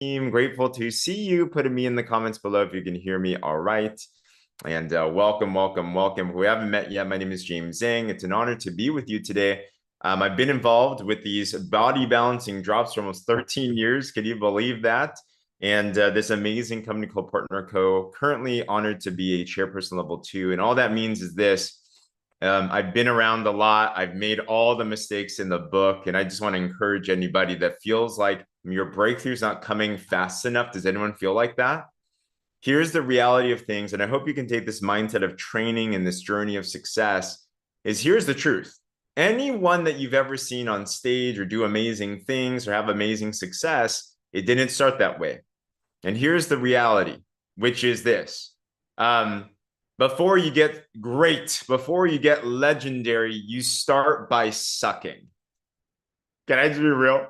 team. Grateful to see you. Putting me in the comments below if you can hear me all right. And welcome, welcome, welcome. If we haven't met yet, my name is James Zhang. It's an honor to be with you today. I've been involved with these body balancing drops for almost 13 years. Can you believe that? And this amazing company called Partner Co. Currently honored to be a chairperson level 2. And all that means is this. I've been around a lot. I've made all the mistakes in the book. And I just want to encourage anybody that feels like your breakthrough's not coming fast enough. Does anyone feel like that? Here's the reality of things. And I hope you can take this mindset of training and this journey of success is here's the truth. Anyone that you've ever seen on stage or do amazing things or have amazing success, it didn't start that way. And here's the reality, which is this. Before you get great, before you get legendary, you start by sucking. Can I just be real?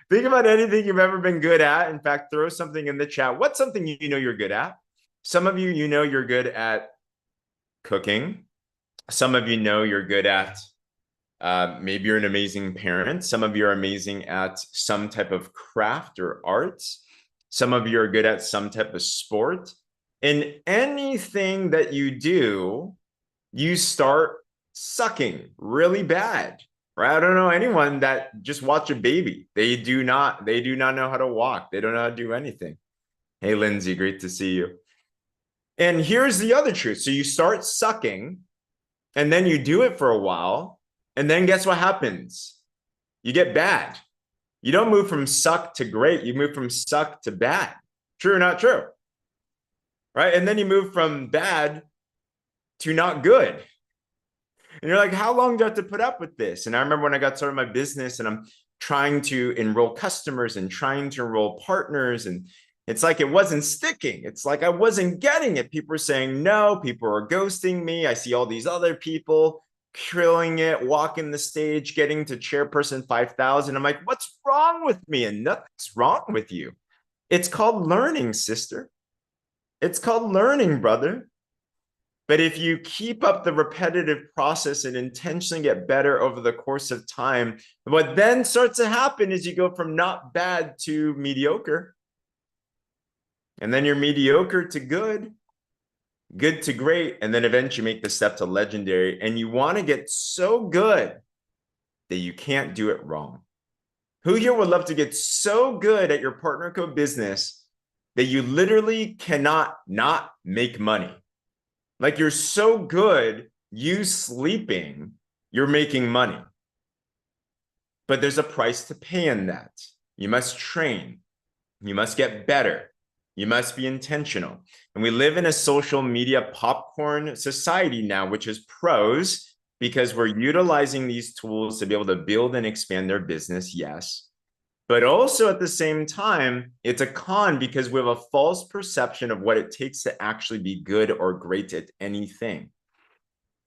Think about anything you've ever been good at. In fact, throw something in the chat. What's something you know you're good at? Some of you know you're good at cooking. Some of you know you're good at maybe you're an amazing parent. Some of you are amazing at some type of craft or art. Some of you are good at some type of sport. In anything that you do, you start sucking really bad. Right? I don't know anyone that just watch a baby. They do not know how to walk. They don't know how to do anything. Hey, Lindsay, great to see you. And here's the other truth. So you start sucking and then you do it for a while. And then guess what happens? You get bad. You don't move from suck to great. You move from suck to bad. True or not true? Right? And then you move from bad to not good. And you're like, how long do I have to put up with this? And I remember when I got started my business and I'm trying to enroll customers and trying to enroll partners. And it's like it wasn't sticking. It's like I wasn't getting it. People were saying no. People are ghosting me. I see all these other people killing it, walking the stage, getting to chairperson 5,000. I'm like, what's wrong with me? And nothing's wrong with you. It's called learning, sister. It's called learning, brother. But if you keep up the repetitive process and intentionally get better over the course of time, what then starts to happen is you go from not bad to mediocre. And then you're mediocre to good, good to great, and then eventually make the step to legendary. And you want to get so good that you can't do it wrong. Who here would love to get so good at your Partner Co business that you literally cannot not make money? Like you're so good, you sleeping, you're making money. But there's a price to pay in that. You must train. You must get better. You must be intentional. And we live in a social media popcorn society now, which is pros because we're utilizing these tools to be able to build and expand their business, yes. But also at the same time, it's a con because we have a false perception of what it takes to actually be good or great at anything.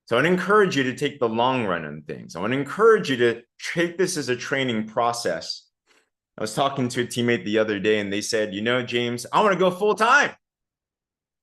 So I want to encourage you to take the long run on things. I want to encourage you to take this as a training process. I was talking to a teammate the other day and they said, you know, James, I want to go full time.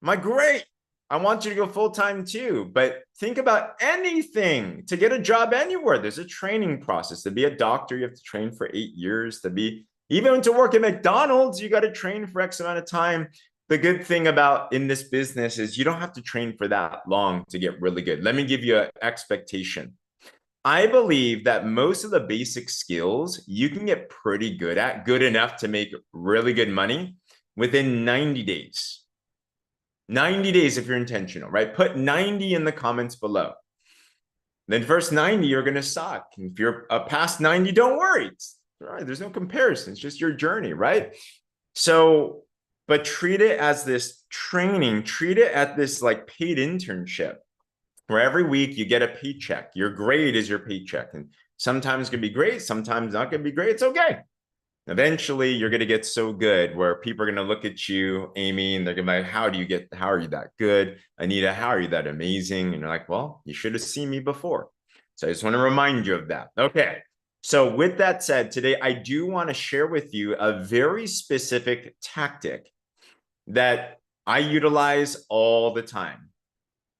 I'm like, great. I want you to go full time too. But think about anything to get a job anywhere. There's a training process. To be a doctor, you have to train for 8 years. To be even to work at McDonald's, you got to train for X amount of time. The good thing about in this business is you don't have to train for that long to get really good. Let me give you an expectation. I believe that most of the basic skills you can get pretty good at, good enough to make really good money within 90 days. 90 days if you're intentional, right? Put 90 in the comments below. Then first 90, you're going to suck. If you're past 90, don't worry. It's all right. There's no comparison. It's just your journey, right? So, but treat it as this training. Treat it as this like paid internship where every week you get a paycheck. Your grade is your paycheck. And sometimes it's going to be great. Sometimes not going to be great. It's okay. Eventually, you're going to get so good where people are going to look at you, Amy, and they're going to be like, how are you that good? Anita, how are you that amazing? And you're like, well, you should have seen me before. So I just want to remind you of that. Okay. So with that said, today, I do want to share with you a very specific tactic that I utilize all the time.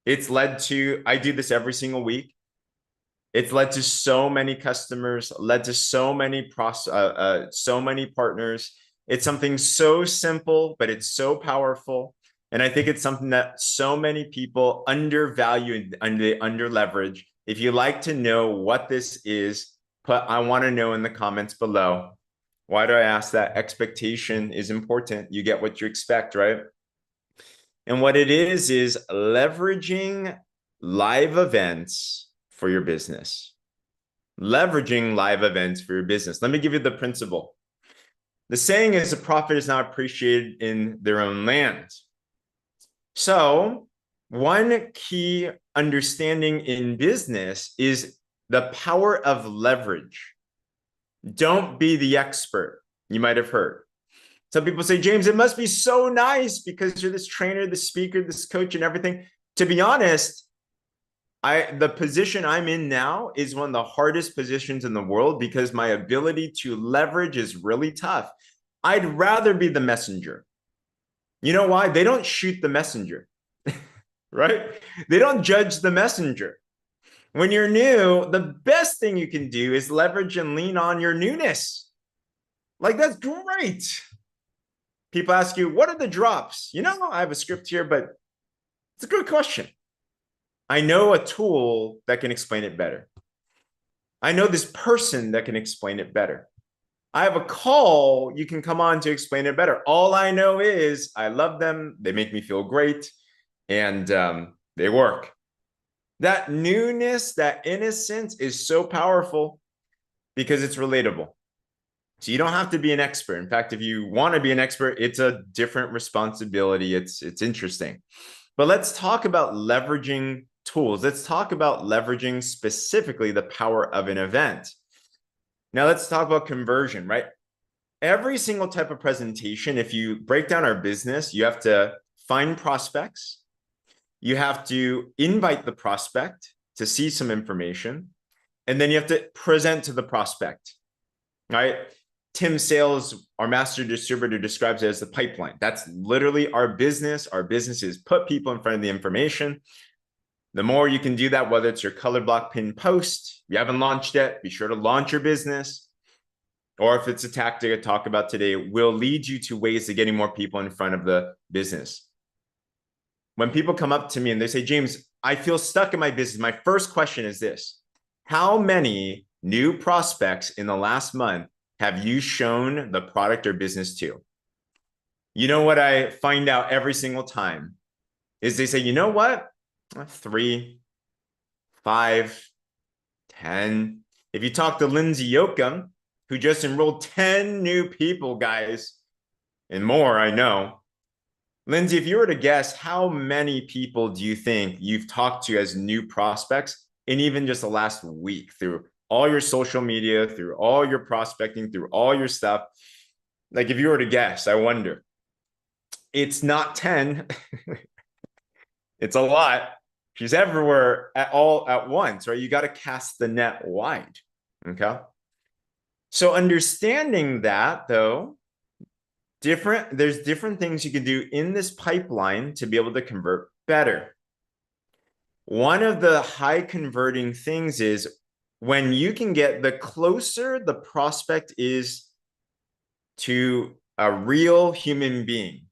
It's led to, I do this every single week. It's led to so many customers, led to so many partners, It's something so simple, but it's so powerful. And I think it's something that so many people undervalue and they under leverage. If you like to know what this is, put I want to know in the comments below. Why do I ask that? Expectation is important. You get what you expect, right? And what it is leveraging live events for your business. Leveraging live events for your business. Let me give you the principle. The saying is a prophet is not appreciated in their own land. So one key understanding in business is the power of leverage. Don't be the expert. You might have heard. Some people say, James, it must be so nice because you're this trainer, this speaker, this coach, and everything. To be honest, the position I'm in now is one of the hardest positions in the world because my ability to leverage is really tough. I'd rather be the messenger. You know why? They don't shoot the messenger, right? They don't judge the messenger. When you're new, the best thing you can do is leverage and lean on your newness. Like, that's great. People ask you, what are the drops? You know, I have a script here, but it's a good question. I know a tool that can explain it better. I know this person that can explain it better. I have a call you can come on to explain it better. All I know is I love them. They make me feel great, and they work. That newness, that innocence is so powerful because it's relatable. So you don't have to be an expert. In fact, if you want to be an expert, it's a different responsibility. It's interesting. But let's talk about leveraging tools. Let's talk about leveraging specifically the power of an event. Now let's talk about conversion, right? Every single type of presentation, if you break down our business, you have to find prospects. You have to invite the prospect to see some information, and then you have to present to the prospect, right? Tim Sales, our master distributor, describes it as the pipeline. That's literally our business. Our business is put people in front of the information. The more you can do that, whether it's your color block pin post, you haven't launched yet, be sure to launch your business. Or if it's a tactic I talk about today, will lead you to ways to getting more people in front of the business. When people come up to me and they say, James, I feel stuck in my business, my first question is this: how many new prospects in the last month have you shown the product or business to? You know what I find out every single time is they say, you know what? 3, 5, 10. If you talk to Lindsay Yoakum, who just enrolled 10 new people, guys, and more, I know. Lindsay, if you were to guess, how many people do you think you've talked to as new prospects in even just the last week through all your social media, through all your prospecting, through all your stuff? Like, if you were to guess, I wonder. It's not 10. It's a lot. She's everywhere at once, right? You got to cast the net wide. Okay. So understanding that, though, there's different things you can do in this pipeline to be able to convert better. One of the high converting things is when you can get, the closer the prospect is to a real human being,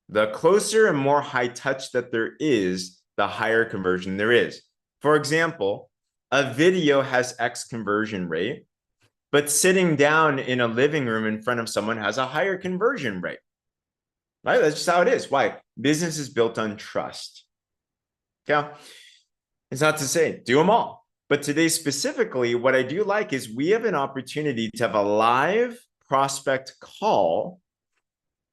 the closer and more high touch that there is, the higher conversion there is. For example, a video has X conversion rate, but sitting down in a living room in front of someone has a higher conversion rate, right? That's just how it is. Why? Business is built on trust. Okay. It's not to say do them all, but today specifically, what I do like is we have an opportunity to have a live prospect call.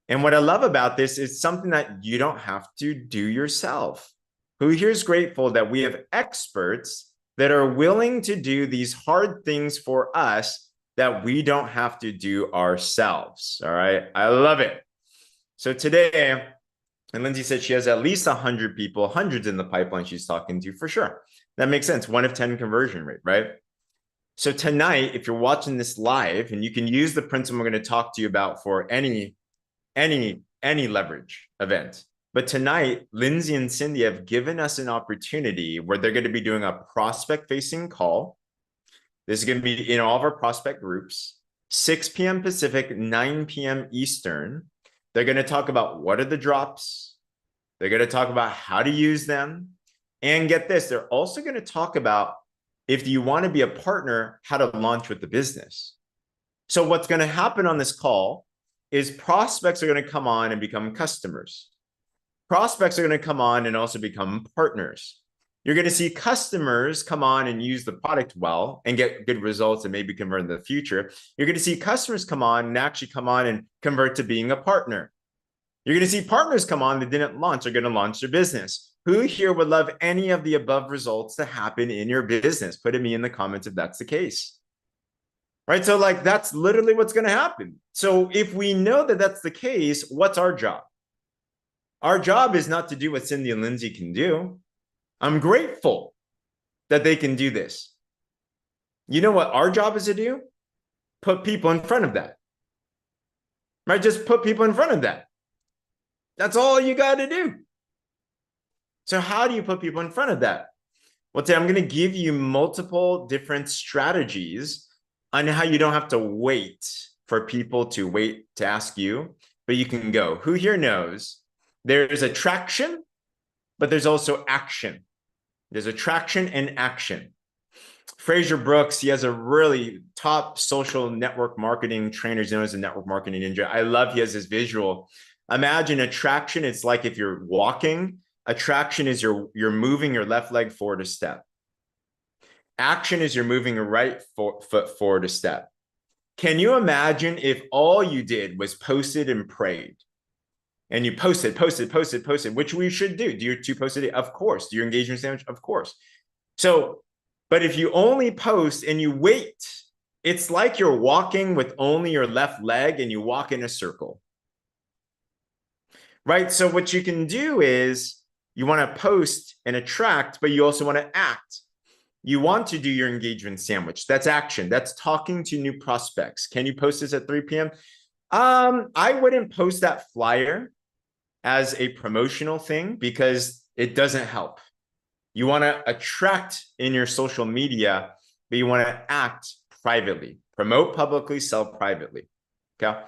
And what I love about this is something that you don't have to do yourself. Who here is grateful that we have experts that are willing to do these hard things for us that we don't have to do ourselves. All right. I love it. So today, and Lindsay said she has at least 100 people, hundreds in the pipeline she's talking to for sure. That makes sense. 1 of 10 conversion rate, right? So tonight, if you're watching this live, and you can use the principle we're going to talk to you about for any leverage event. But tonight, Lindsay and Cindy have given us an opportunity where they're going to be doing a prospect facing call. This is going to be in all of our prospect groups. 6 p.m. Pacific, 9 p.m. Eastern. They're going to talk about what are the drops. They're going to talk about how to use them. And get this, they're also going to talk about, if you want to be a partner, how to launch with the business. So what's going to happen on this call is prospects are going to come on and become customers. Prospects are going to come on and also become partners. You're going to see customers come on and use the product well and get good results and maybe convert in the future. You're going to see customers come on and actually come on and convert to being a partner. You're going to see partners come on that didn't launch, are going to launch their business. Who here would love any of the above results to happen in your business? Put it me in the comments if that's the case. Right? So like, that's literally what's going to happen. So if we know that that's the case, what's our job? Our job is not to do what Cindy and Lindsay can do. I'm grateful that they can do this. You know what our job is to do? Put people in front of that. Right? Just put people in front of that. That's all you got to do. So how do you put people in front of that? Well, today I'm going to give you multiple different strategies on how you don't have to wait for people to wait to ask you, but you can go. Who here knows there's attraction, but there's also action. There's attraction and action. Fraser Brooks, he has a really top social network marketing trainer. He's known as a network marketing ninja. I love he has this visual. Imagine attraction. It's like if you're walking, attraction is you're moving your left leg forward a step. Action is you're moving your right foot forward a step. Can you imagine if all you did was posted and prayed? And you posted, which we should do. Do you posted it? Of course. Do your engagement sandwich? Of course. So, but if you only post and you wait, it's like you're walking with only your left leg and you walk in a circle. Right? So what you can do is you want to post and attract, but you also want to act. You want to do your engagement sandwich. That's action. That's talking to new prospects. Can you post this at 3 p.m.? I wouldn't post that flyer as a promotional thing because it doesn't help. You want to attract in your social media, but you want to act privately. Promote publicly, sell privately. Okay.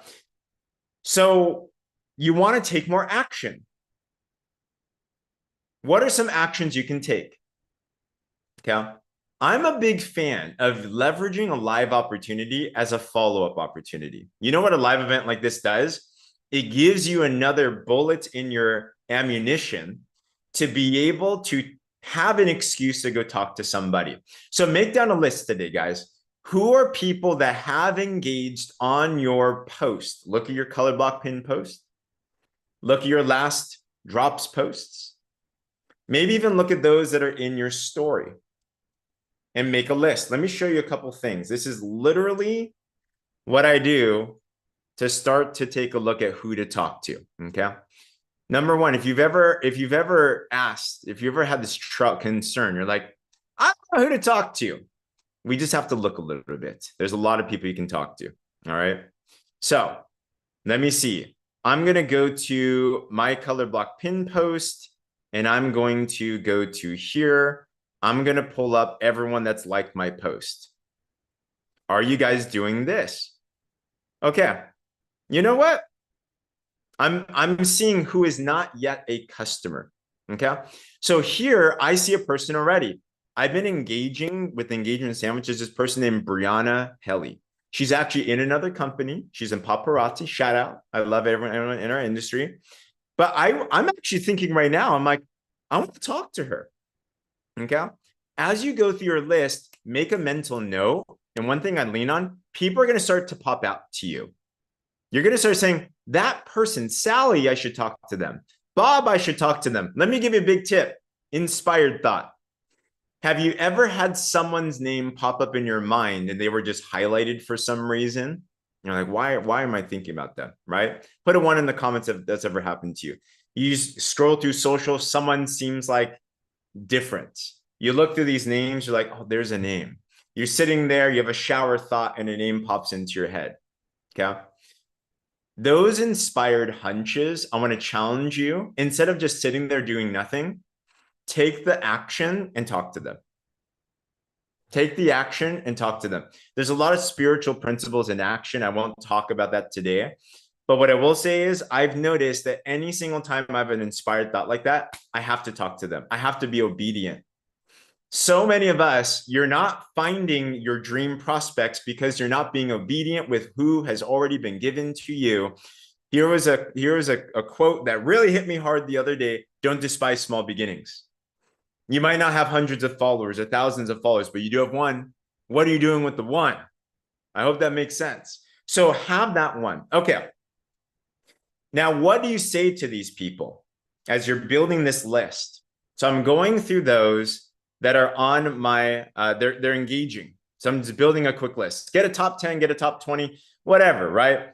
So you want to take more action. What are some actions you can take? Okay. I'm a big fan of leveraging a live opportunity as a follow-up opportunity. You know what a live event like this does? It gives you another bullet in your ammunition to be able to have an excuse to go talk to somebody. So make down a list today, guys. Who are people that have engaged on your post? Look at your color block pin post. Look at your last drops posts. Maybe even look at those that are in your story and make a list. Let me show you a couple things. This is literally what I do to start to take a look at who to talk to. Okay. Number one, if you've ever had this concern, you're like, I don't know who to talk to. We just have to look a little bit. There's a lot of people you can talk to. All right. So let me see. I'm going to go to my color block pin post and I'm going to go to here. I'm going to pull up everyone that's liked my post. Are you guys doing this? Okay. You know what? I'm seeing who is not yet a customer. Okay. So here I see a person already. I've been engaging with engagement sandwiches. This person named Brianna Helly. She's actually in another company. She's in paparazzi. Shout out. I love everyone in our industry. But I'm actually thinking right now, I'm like, I want to talk to her. Okay. As you go through your list, make a mental note. And one thing I lean on, people are going to start to pop out to you. You're going to start saying, that person, Sally, I should talk to them. Bob, I should talk to them. Let me give you a big tip. Inspired thought. Have you ever had someone's name pop up in your mind and they were just highlighted for some reason? You're like, why am I thinking about that? Right? Put a 1 in the comments if that's ever happened to you. You scroll through social, someone seems like different. You look through these names, you're like, oh, there's a name. You're sitting there, you have a shower thought and a name pops into your head. Okay. Those inspired hunches, I want to challenge you. Instead of just sitting there doing nothing, take the action and talk to them. Take the action and talk to them. There's a lot of spiritual principles in action. I won't talk about that today. But what I will say is I've noticed that any single time I have an inspired thought like that, I have to talk to them. I have to be obedient. So many of us, you're not finding your dream prospects because you're not being obedient with who has already been given to you. Here was a quote that really hit me hard the other day. Don't despise small beginnings. You might not have hundreds of followers or thousands of followers, but you do have one. What are you doing with the one? I hope that makes sense. So have that one. Okay. Now, what do you say to these people as you're building this list? So I'm going through those that are on my, they're engaging. So I'm just building a quick list. Get a top 10, get a top 20, whatever, right?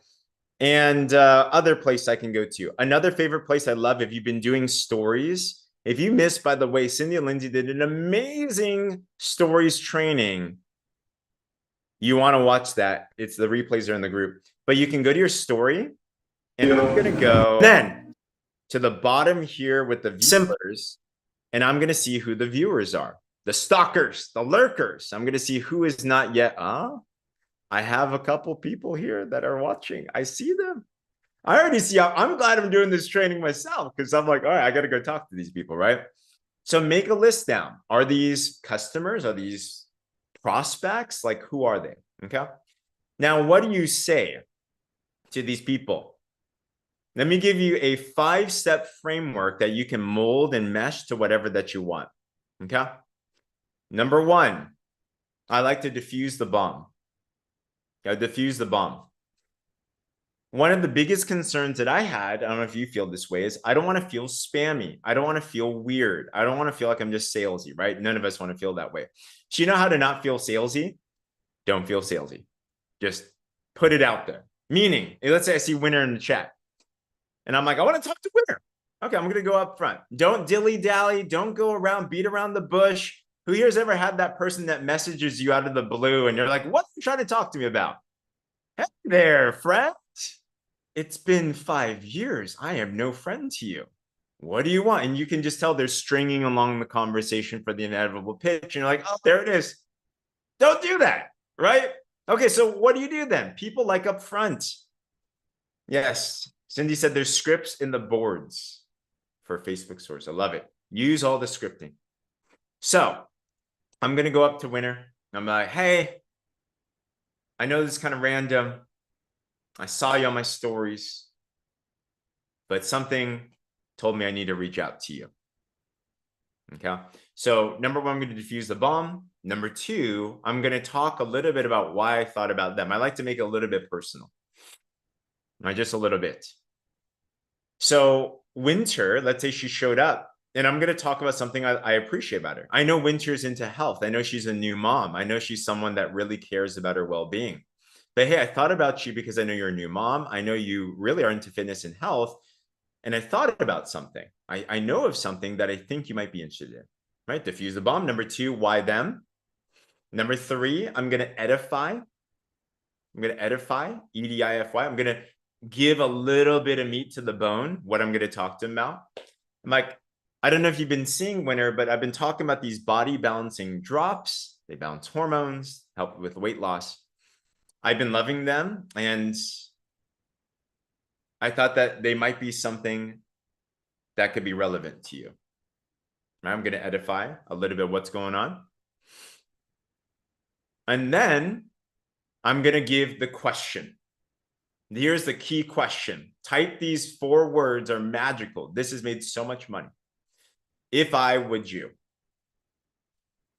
And other place I can go to. Another favorite place I love, if you've been doing stories, if you missed, by the way, Cindy and Lindsay did an amazing stories training. You want to watch that. It's the replays are in the group. But you can go to your story, and I'm going to go then to the bottom here with the viewers, and I'm going to see who the viewers are. The stalkers, the lurkers. I'm going to see who is not yet. I have a couple people here that are watching. I see them. I already see. I'm glad I'm doing this training myself because I'm like, all right, I got to go talk to these people, right? So make a list down. Are these customers? Are these prospects? Like, who are they? Okay. Now, what do you say to these people? Let me give you a 5-step framework that you can mold and mesh to whatever that you want. Okay. Number 1, I like to diffuse the bomb. Diffuse the bomb. One of the biggest concerns that I had, I don't know if you feel this way, is I don't want to feel spammy. I don't want to feel weird. I don't want to feel like I'm just salesy, right? None of us want to feel that way. So you know how to not feel salesy? Don't feel salesy. Just put it out there. Meaning, let's say I see Winner in the chat. And I'm like, I want to talk to Winner. Okay, I'm going to go up front. Don't dilly-dally. Don't go around, beat around the bush. Who here has ever had that person that messages you out of the blue and you're like, what are you trying to talk to me about? Hey there, friend. It's been 5 years. I have no friend to you. What do you want? And you can just tell they're stringing along the conversation for the inevitable pitch. And you're like, oh, there it is. Don't do that, right? Okay, so what do you do then? People like up front. Yes, Cindy said there's scripts in the boards for Facebook stores. I love it. Use all the scripting. So I'm going to go up to Winner. I'm like, hey, I know this is kind of random. I saw you on my stories, but something told me I need to reach out to you. Okay. So number 1, I'm going to diffuse the bomb. Number 2, I'm going to talk a little bit about why I thought about them. I like to make it a little bit personal. Just a little bit. So Winter, let's say she showed up, and I'm going to talk about something I appreciate about her. I know Winter's into health. I know she's a new mom. I know she's someone that really cares about her well-being. But hey, I thought about you because I know you're a new mom. I know you really are into fitness and health. And I thought about something. I know of something that I think you might be interested in, right? Diffuse the bomb. Number 2, why them? Number 3, I'm going to edify. I'm going to edify, E-D-I-F-Y. I'm going to give a little bit of meat to the bone, what I'm going to talk to them about. I'm like, I don't know if you've been seeing Winner, but I've been talking about these body balancing drops. They balance hormones, help with weight loss. I've been loving them, and I thought that they might be something that could be relevant to you. I'm going to edify a little bit what's going on. And then I'm going to give the question. Here's the key question. Type these 4 words are magical. This has made so much money. If I would you.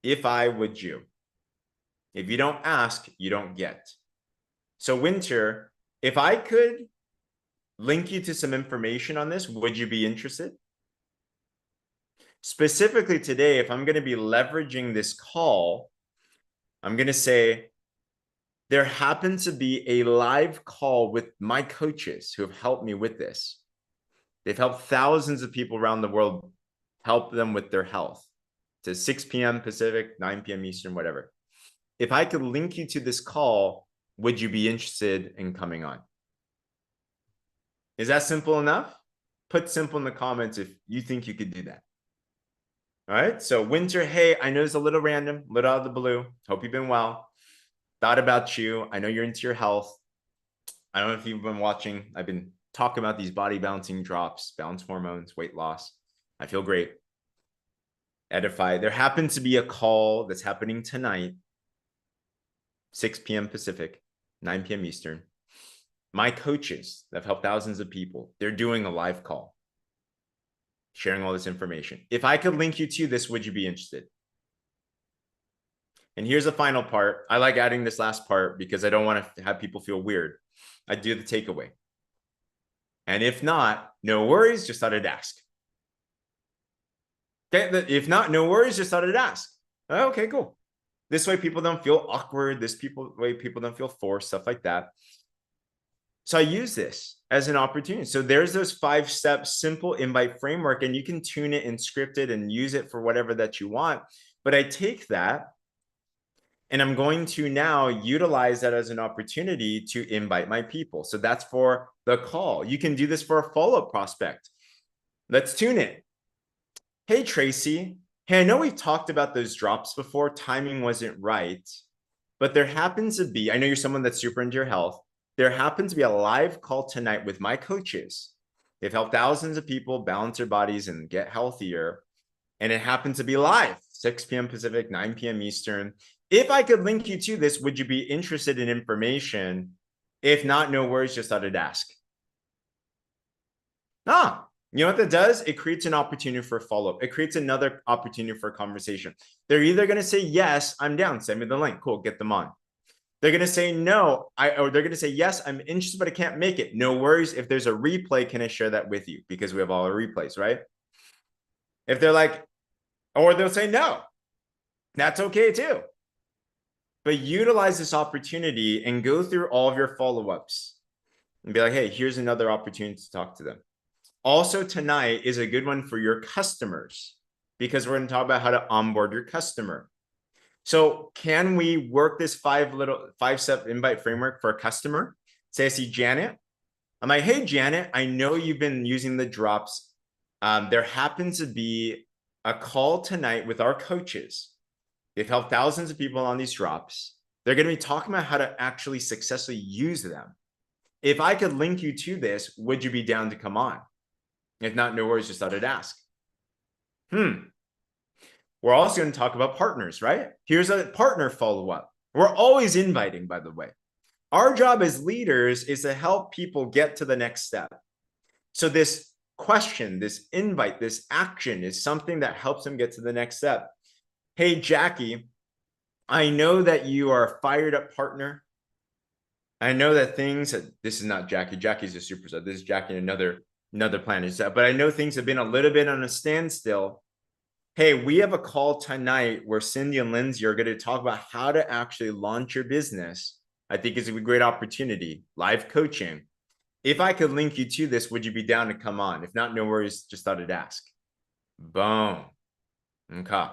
If I would you. If you don't ask, you don't get. So Winter, if I could link you to some information on this, would you be interested? Specifically today, if I'm going to be leveraging this call, I'm going to say, there happens to be a live call with my coaches who have helped me with this. They've helped thousands of people around the world, help them with their health. It's 6 p.m. Pacific, 9 p.m. Eastern, whatever. If I could link you to this call, would you be interested in coming on? Is that simple enough? Put simple in the comments if you think you could do that. All right. So Winter, hey, I know it's a little random, a little out of the blue. Hope you've been well. Thought about you. I know you're into your health. I don't know if you've been watching. I've been talking about these body balancing drops, balance hormones, weight loss. I feel great. Edify. There happens to be a call that's happening tonight, 6 p.m. Pacific, 9 p.m. Eastern. My coaches that have helped thousands of people, they're doing a live call, sharing all this information. If I could link you to this, would you be interested? And here's the final part. I like adding this last part because I don't want to have people feel weird. I do the takeaway. And if not, no worries, just thought I'd ask. Okay, if not, no worries, just thought I'd ask. Okay, cool. This way people don't feel awkward. Way people don't feel forced, stuff like that. So I use this as an opportunity. So there's those 5-step simple invite framework, and you can tune it and script it and use it for whatever that you want. But I take that and I'm going to now utilize that as an opportunity to invite my people. So that's for the call. You can do this for a follow-up prospect. Let's tune it. Hey, Tracy. Hey, I know we've talked about those drops before. Timing wasn't right. But there happens to be, I know you're someone that's super into your health. There happens to be a live call tonight with my coaches. They've helped thousands of people balance their bodies and get healthier. And it happens to be live, 6 p.m. Pacific, 9 p.m. Eastern. If I could link you to this, would you be interested in information? If not, no worries, just thought I'd ask. You know what that does? It creates an opportunity for a follow-up. It creates another opportunity for a conversation. They're either going to say, yes, I'm down. Send me the link. Cool, get them on. They're going to say, no, or they're going to say, yes, I'm interested, but I can't make it. No worries. If there's a replay, can I share that with you? Because we have all our replays, right? If they're like, or they'll say no, that's okay too. But utilize this opportunity and go through all of your follow-ups and be like, hey, here's another opportunity to talk to them. Also, tonight is a good one for your customers because we're going to talk about how to onboard your customer. So can we work this 5-step invite framework for a customer? Say I see Janet. I'm like, hey, Janet, I know you've been using the drops. There happens to be a call tonight with our coaches. They've helped thousands of people on these drops. They're going to be talking about how to actually successfully use them. If I could link you to this, would you be down to come on? If not, no worries, just thought I'd ask. We're also going to talk about partners, right? Here's a partner follow-up. We're always inviting, by the way. Our job as leaders is to help people get to the next step. So this question, this invite, this action is something that helps them get to the next step. Hey, Jackie, I know that you are a fired up partner. I know that this is not Jackie. Jackie's a superstar. This is Jackie in another planet. But I know things have been a little bit on a standstill. Hey, we have a call tonight where Cindy and Lindsay are going to talk about how to actually launch your business. I think it's a great opportunity. Live coaching. If I could link you to this, would you be down to come on? If not, no worries. Just thought I'd ask. Boom. Okay.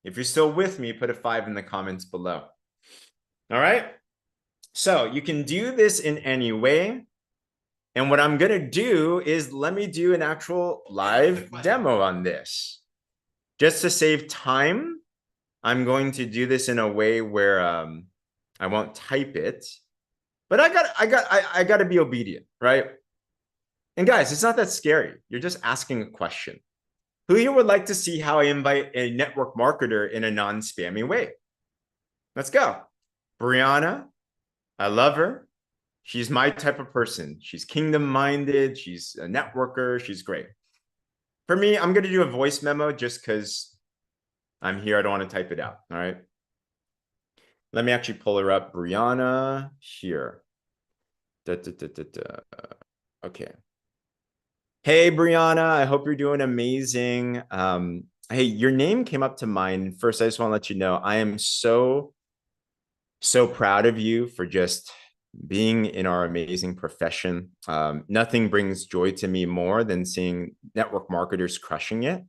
If you're still with me, put a 5 in the comments below. All right. So you can do this in any way. And what I'm going to do is let me do an actual live demo on this. Just to save time, I'm going to do this in a way where I won't type it, but I got to be obedient, right? And guys, it's not that scary. You're just asking a question. Who here would like to see how I invite a network marketer in a non-spammy way? Let's go. Brianna, I love her. She's my type of person. She's kingdom-minded. She's a networker. She's great. For me, I'm going to do a voice memo just because I'm here. I don't want to type it out. All right. Let me actually pull her up. Brianna here. Okay. Hey, Brianna. I hope you're doing amazing. Hey, your name came up to mind. First, I just want to let you know I am so proud of you for just being in our amazing profession. Nothing brings joy to me more than seeing network marketers crushing it.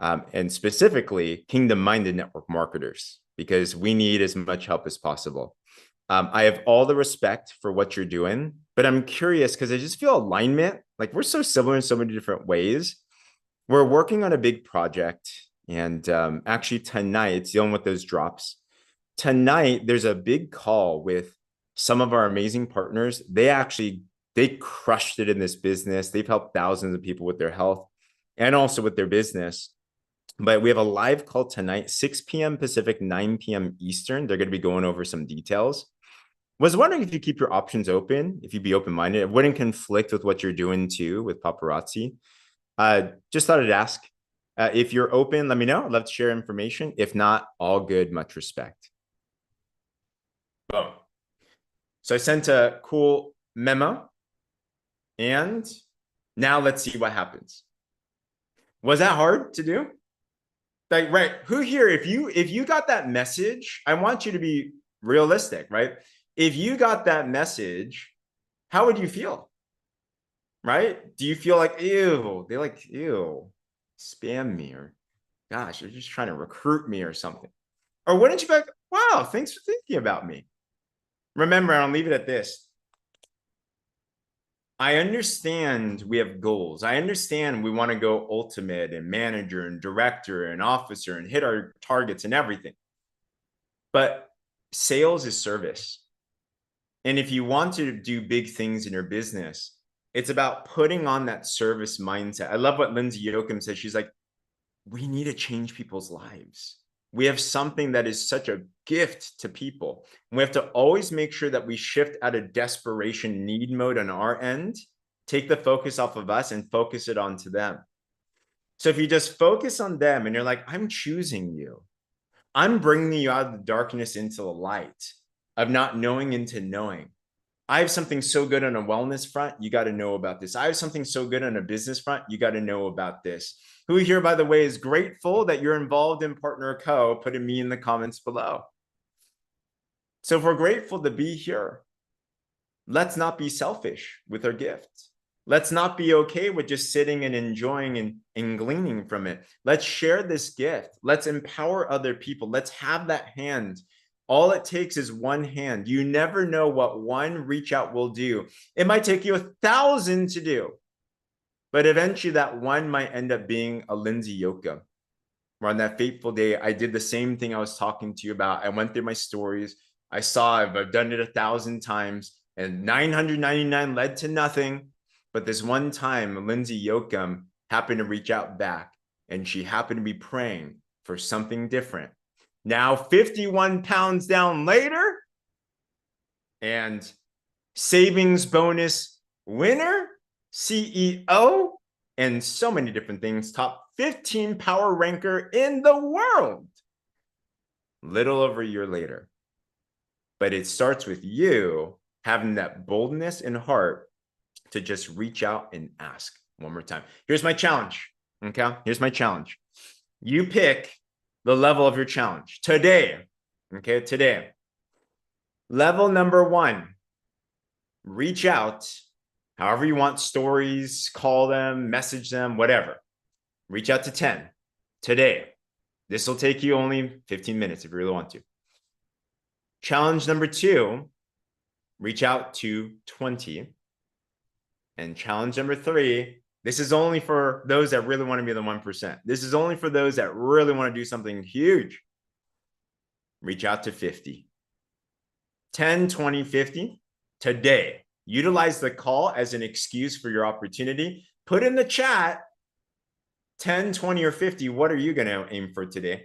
And specifically kingdom-minded network marketers, because we need as much help as possible. I have all the respect for what you're doing, but I'm curious because I just feel alignment. Like we're so similar in so many different ways. We're working on a big project. And actually tonight, dealing with those drops. Tonight, there's a big call with some of our amazing partners. They crushed it in this business. They've helped thousands of people with their health and also with their business. But we have a live call tonight, 6 p.m. Pacific, 9 p.m. Eastern. They're going to be going over some details. Was wondering if you keep your options open, if you'd be open-minded. It wouldn't conflict with what you're doing too with paparazzi. Just thought I'd ask. If you're open, let me know. I'd love to share information. If not, all good, much respect. Boom. So I sent a cool memo. And now let's see what happens. Was that hard to do? Like, right, who here, if you got that message, I want you to be realistic, right? If you got that message, how would you feel? Right? Do you feel like, ew, they like, ew, spam me, or gosh, they're just trying to recruit me or something? Or wouldn't you be like, wow, thanks for thinking about me? Remember, I'll leave it at this. I understand we have goals. I understand we want to go ultimate and manager and director and officer and hit our targets and everything. But sales is service. And if you want to do big things in your business, it's about putting on that service mindset. I love what Lindsay Yoakum says. She's like, we need to change people's lives. We have something that is such a gift to people. We have to always make sure that we shift out of desperation need mode on our end, take the focus off of us and focus it onto them. So if you just focus on them and you're like, I'm choosing you, I'm bringing you out of the darkness into the light of not knowing into knowing. I have something so good on a wellness front, you got to know about this. I have something so good on a business front, you got to know about this. Who here, by the way, is grateful that you're involved in Partner Co? Put a me in the comments below. So if we're grateful to be here, let's not be selfish with our gift. Let's not be okay with just sitting and enjoying and gleaning from it. Let's share this gift. Let's empower other people. Let's have that hand. All it takes is one hand. You never know what one reach out will do. It might take you 1,000 to do, but eventually that one might end up being a Lindsay Yoakum. Where on that fateful day, I did the same thing I was talking to you about. I went through my stories. I saw I've done it 1,000 times and 999 led to nothing. But this one time, Lindsay Yoakum happened to reach out back and she happened to be praying for something different. Now, 51 pounds down later, and savings bonus winner, CEO, and so many different things, top 15 power ranker in the world. Little over a year later. But it starts with you having that boldness and heart to just reach out and ask one more time. Here's my challenge. Okay, here's my challenge. You pick the level of your challenge today. Okay, today. Level number 1, reach out, however you want, stories, call them, message them, whatever. Reach out to 10 today. This will take you only 15 minutes if you really want to. Challenge number 2, reach out to 20. And challenge number 3, this is only for those that really want to be the 1%. This is only for those that really want to do something huge. Reach out to 50. 10, 20, 50 today. Utilize the call as an excuse for your opportunity. Put in the chat 10, 20, or 50. What are you going to aim for today?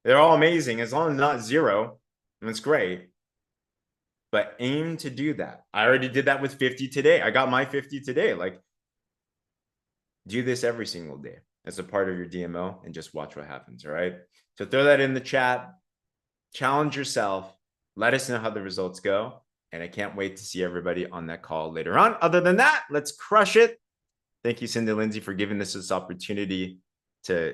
They're all amazing. As long as not 0, that's great. But aim to do that. I already did that with 50 today. I got my 50 today. Like, do this every single day as a part of your DMO and just watch what happens. All right. So throw that in the chat. Challenge yourself. Let us know how the results go. And I can't wait to see everybody on that call later on. Other than that, let's crush it. Thank you, Cindy Lindsay, for giving us this opportunity to